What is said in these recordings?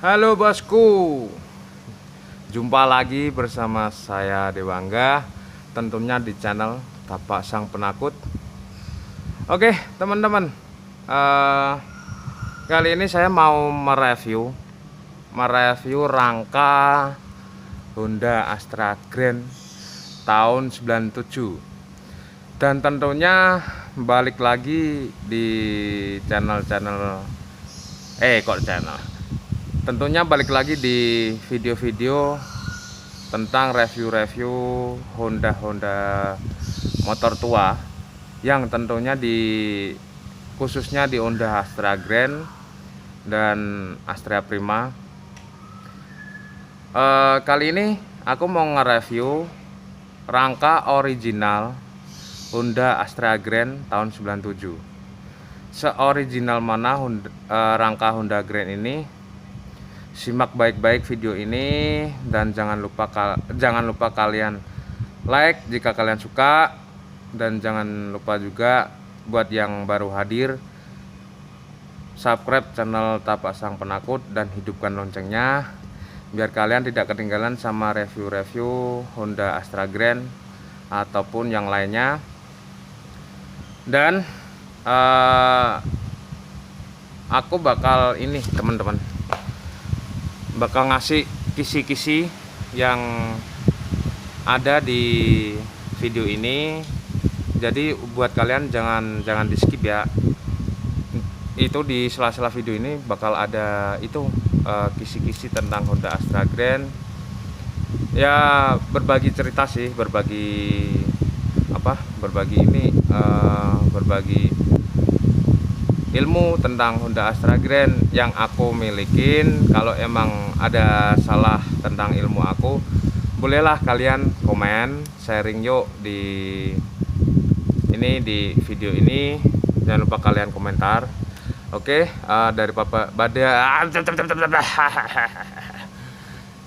Halo bosku, jumpa lagi bersama saya Dewangga, tentunya di channel Tapak Sang Penakut. Oke teman-teman, eh, kali ini saya mau mereview rangka Honda Astra Grand tahun 97. Dan tentunya balik lagi di tentunya balik lagi di video-video tentang review-review Honda motor tua yang tentunya khususnya di Honda Astra Grand dan Astra Prima. Kali ini aku mau nge-review rangka original Honda Astra Grand tahun 97. Seoriginal mana rangka Honda Grand ini? Simak baik-baik video ini dan jangan lupa kalian like jika kalian suka, dan jangan lupa juga buat yang baru hadir subscribe channel Tapak Sang Penakut dan hidupkan loncengnya biar kalian tidak ketinggalan sama review-review Honda Astra Grand ataupun yang lainnya. Dan aku bakal teman-teman bakal ngasih kisi-kisi yang ada di video ini. Jadi buat kalian jangan di skip ya. Itu di sela-sela video ini bakal ada kisi-kisi tentang Honda Astra Grand. Ya berbagi cerita sih, berbagi ilmu tentang Honda Astra Grand yang aku milikin. Kalau emang ada salah tentang ilmu aku, bolehlah kalian komen, sharing yuk di video ini. Jangan lupa kalian komentar. Oke,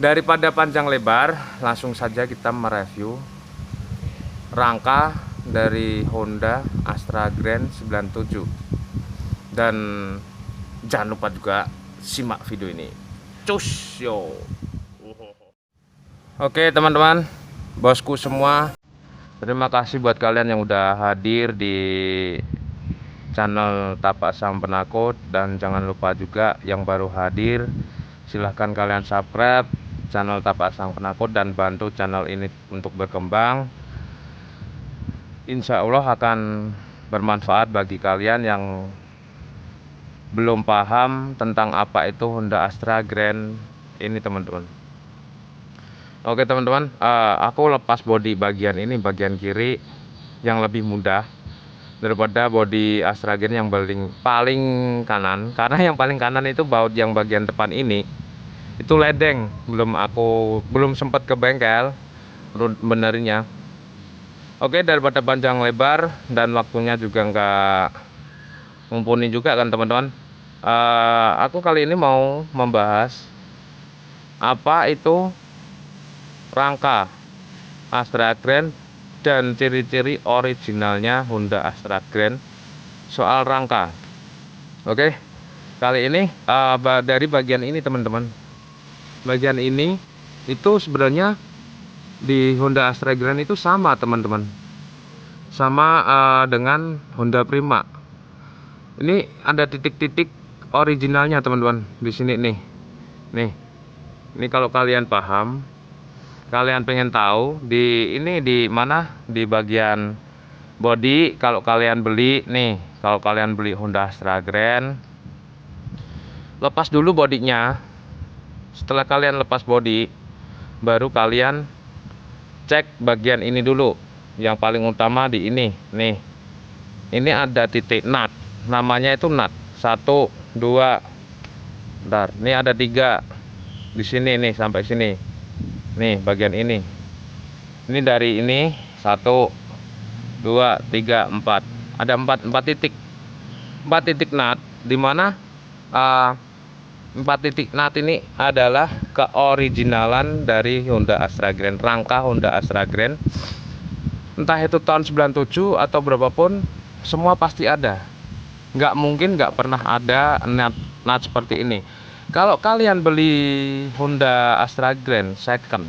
daripada panjang lebar, langsung saja kita mereview rangka dari Honda Astra Grand 97. Dan jangan lupa juga simak video ini. Cus yo. Oke teman-teman, bosku semua, terima kasih buat kalian yang udah hadir di channel Tapak Sang Penakut. Dan jangan lupa juga yang baru hadir, silahkan kalian subscribe channel Tapak Sang Penakut dan bantu channel ini untuk berkembang. Insya Allah akan bermanfaat bagi kalian yang belum paham tentang apa itu Honda Astra Grand ini teman-teman. Oke teman-teman, aku lepas bodi bagian bagian kiri yang lebih mudah daripada bodi Astra Grand yang paling kanan, karena yang paling kanan itu baut yang bagian depan ini itu ledeng, belum sempat ke bengkel benerinnya. Oke, daripada panjang lebar dan waktunya juga nggak mumpuni juga kan teman-teman, aku kali ini mau membahas apa itu rangka Astra Grand dan ciri-ciri originalnya Honda Astra Grand soal rangka. Oke, kali ini dari bagian ini teman-teman, bagian ini itu sebenarnya di Honda Astra Grand itu sama teman-teman, sama dengan Honda Prima. Ini ada titik-titik originalnya teman-teman di sini nih. Ini kalau kalian paham, kalian pengen tahu di mana di bagian body. Kalau kalian beli Honda Astra Grand, lepas dulu bodinya. Setelah kalian lepas body, baru kalian cek bagian ini dulu. Yang paling utama di ini nih. Ini ada titik nut, namanya itu nut 1, 2, bentar, ini ada 3 di sini nih, sampai sini nih bagian ini dari ini 1, 2, 3, 4, ada 4 titik nut, dimana 4 titik nut ini adalah keoriginalan dari Honda Astra Grand, rangka Honda Astra Grand, entah itu tahun 97 atau berapapun, semua pasti ada. Nggak mungkin nggak pernah ada nut seperti ini. Kalau kalian beli Honda Astra Grand second,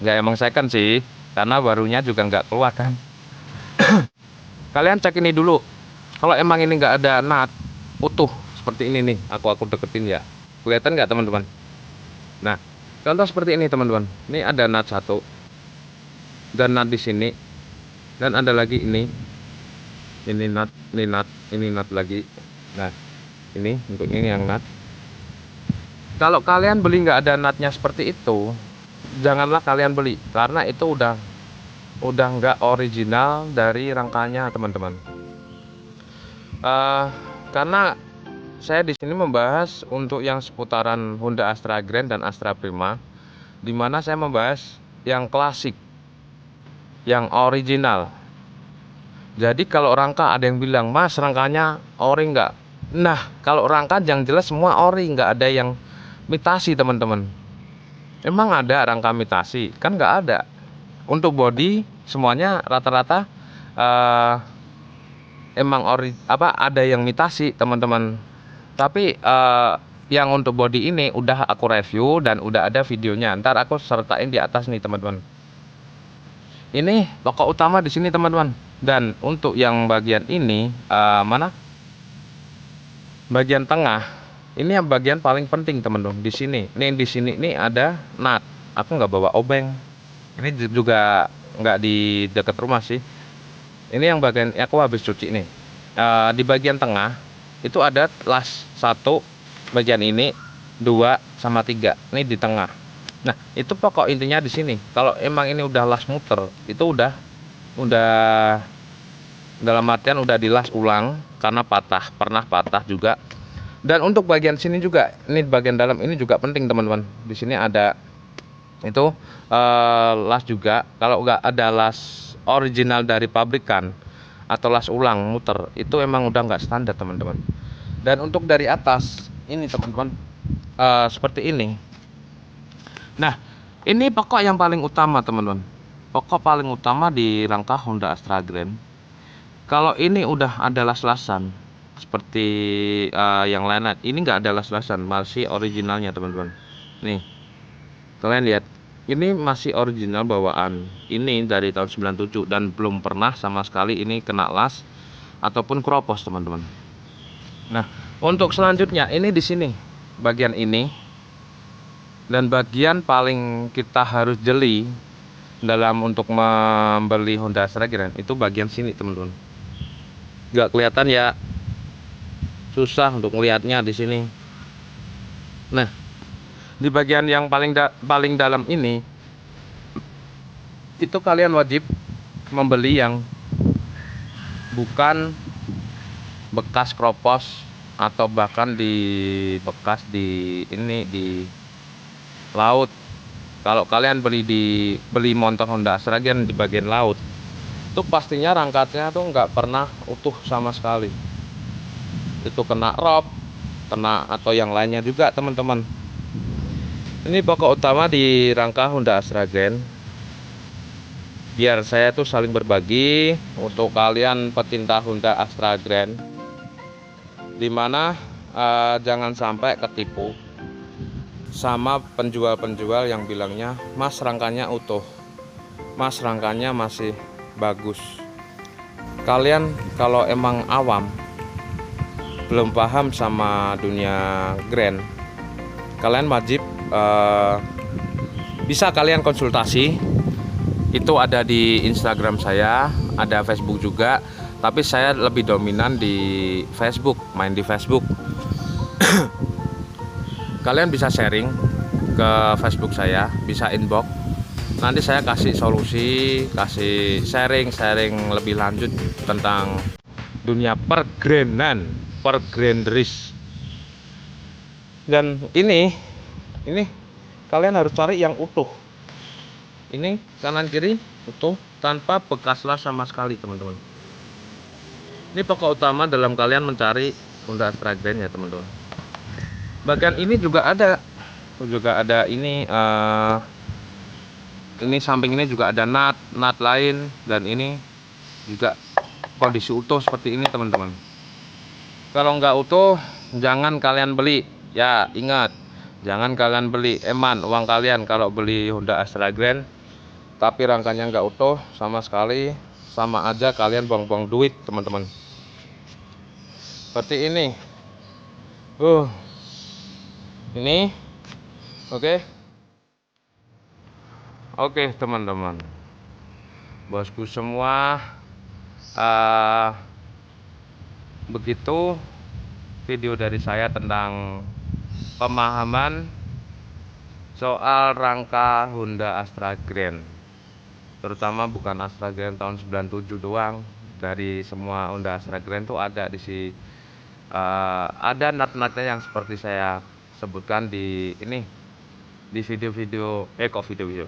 nggak emang second sih, karena barunya juga nggak keluar kan. Kalian cek ini dulu. Kalau emang ini nggak ada nut utuh seperti ini nih, aku deketin ya. Kelihatan nggak teman-teman? Nah, contoh seperti ini teman-teman. Ini ada nut satu dan nut di sini dan ada lagi ini nut, ini nut lagi. Nah, ini untuk ini yang nut. Kalau kalian beli nggak ada nutnya seperti itu, janganlah kalian beli karena itu udah nggak original dari rangkanya teman-teman. Karena saya di sini membahas untuk yang seputaran Honda Astra Grand dan Astra Prima, di mana saya membahas yang klasik, yang original. Jadi kalau rangka ada yang bilang, Mas rangkanya ori nggak? Nah, kalau rangka yang jelas semua ori, nggak ada yang mitasi teman-teman. Emang ada rangka mitasi? Kan nggak ada. Untuk body semuanya rata-rata emang ada yang mitasi teman-teman. Tapi yang untuk body ini udah aku review dan udah ada videonya. Ntar aku sertain di atas nih teman-teman. Ini pokok utama di sini teman-teman. Dan untuk yang bagian ini mana? Bagian tengah. Ini yang bagian paling penting teman-teman di sini. Nih di sini nih ada nut. Aku nggak bawa obeng. Ini juga nggak di dekat rumah sih. Ini yang bagian aku habis cuci nih. Di bagian tengah itu ada las satu, bagian ini 2 sama 3. Ini di tengah. Nah, itu pokok intinya di sini. Kalau emang ini udah las muter, itu udah dalam artian udah dilas ulang karena pernah patah juga. Dan untuk bagian sini juga, ini bagian dalam ini juga penting teman-teman. Di sini ada itu las juga. Kalau nggak ada las original dari pabrikan atau las ulang muter, itu emang udah nggak standar teman-teman. Dan untuk dari atas ini teman-teman seperti ini. Nah, ini pokok yang paling utama teman-teman. Pokok paling utama di rangka Honda Astra Grand. Kalau ini udah ada las-lasan seperti yang lain, ini nggak ada las-lasan, masih originalnya teman-teman. Nih, kalian lihat, ini masih original bawaan. Ini dari tahun 97 dan belum pernah sama sekali ini kena las ataupun kropos teman-teman. Nah, untuk selanjutnya ini di sini bagian ini, dan bagian paling kita harus jeli dalam untuk membeli Honda Astra Grand itu bagian sini teman-teman. Nggak kelihatan ya, susah untuk melihatnya di sini. Nah, di bagian yang paling dalam ini itu kalian wajib membeli yang bukan bekas kropos atau bahkan bekas di laut. Kalau kalian beli motor Honda Astra Grand di bagian laut, itu pastinya rangkatnya tuh nggak pernah utuh sama sekali. Itu kena rob, kena atau yang lainnya juga teman-teman. Ini pokok utama di rangka Honda Astra Grand. Biar saya tuh saling berbagi untuk kalian pecinta Honda Astra Grand, dimana jangan sampai ketipu sama penjual-penjual yang bilangnya, Mas rangkanya utuh, Mas rangkanya masih bagus. Kalian kalau emang awam, belum paham sama dunia Grand, kalian wajib bisa kalian konsultasi. Itu ada di Instagram saya, ada Facebook juga, tapi saya lebih dominan di Facebook, main di Facebook. Kalian bisa sharing ke Facebook saya, bisa inbox. Nanti saya kasih solusi, kasih sharing lebih lanjut tentang dunia pergrenderis. Dan ini kalian harus cari yang utuh. Ini kanan kiri utuh tanpa bekas las sama sekali teman-teman. Ini pokok utama dalam kalian mencari Honda Astra Grand ya teman-teman. Bagian ini juga ada ini samping ini juga ada nut lain, dan ini juga kondisi utuh seperti ini teman-teman. Kalau nggak utuh jangan kalian beli, Ya, ingat, jangan kalian beli eman uang kalian kalau beli Honda Astra Grand tapi rangkanya nggak utuh sama sekali, sama aja kalian buang-buang duit teman-teman. Seperti ini. Ini oke. Oke teman-teman, bosku semua, begitu video dari saya tentang pemahaman soal rangka Honda Astra Grand, terutama bukan Astra Grand tahun 97 doang. Dari semua Honda Astra Grand tuh ada di si ada nat-natnya yang seperti saya sebutkan di ini, di video-video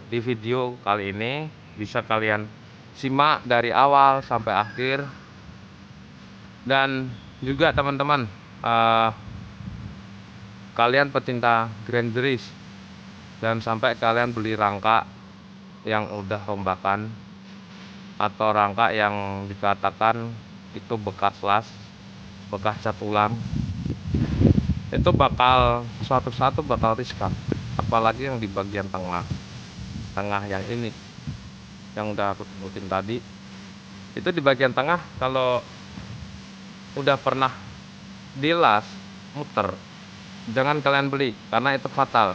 di video kali ini. Bisa kalian simak dari awal sampai akhir. Dan juga teman-teman, kalian pecinta Grand Race, dan sampai kalian beli rangka yang udah rombakan atau rangka yang dikatakan itu bekas las, bekas cat ulang, itu bakal suatu bakal riskan. Apalagi yang di bagian tengah yang ini, yang udah aku sebutin tadi, itu di bagian tengah kalau udah pernah dilas muter, jangan kalian beli karena itu fatal.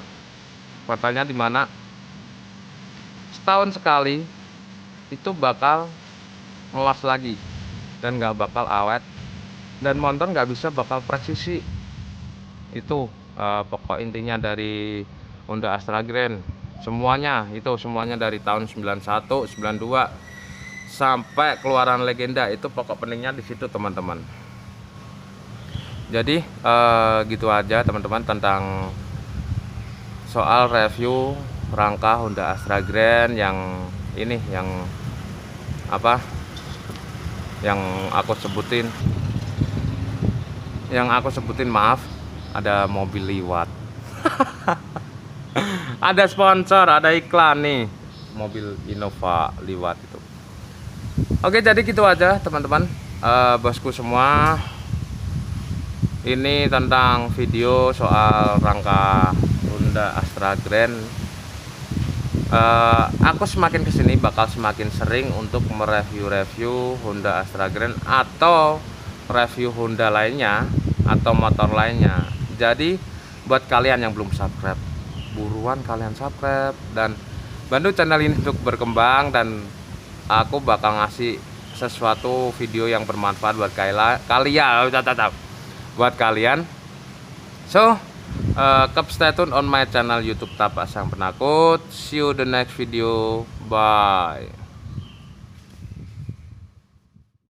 Fatalnya dimana setahun sekali itu bakal melas lagi dan nggak bakal awet, dan motor nggak bisa bakal presisi. Itu pokok intinya dari Honda Astra Grand. Semuanya dari tahun 91, 92 sampai keluaran legenda, itu pokok pentingnya di situ teman-teman. Jadi gitu aja teman-teman tentang soal review rangka Honda Astra Grand yang ini, yang apa, yang aku sebutin, maaf, ada mobil liwat. Ada sponsor, ada iklan nih, mobil Innova liwat itu. Oke, jadi gitu aja teman-teman, bosku semua. Ini tentang video soal rangka Honda Astra Grand. Aku semakin kesini bakal semakin sering untuk mereview Honda Astra Grand atau review Honda lainnya atau motor lainnya. Jadi buat kalian yang belum subscribe, buruan kalian subscribe dan bantu channel ini untuk berkembang, dan aku bakal ngasih sesuatu video yang bermanfaat buat kalian. So keep stay tune on my channel YouTube Tapak Sang Penakut. See you the next video. Bye.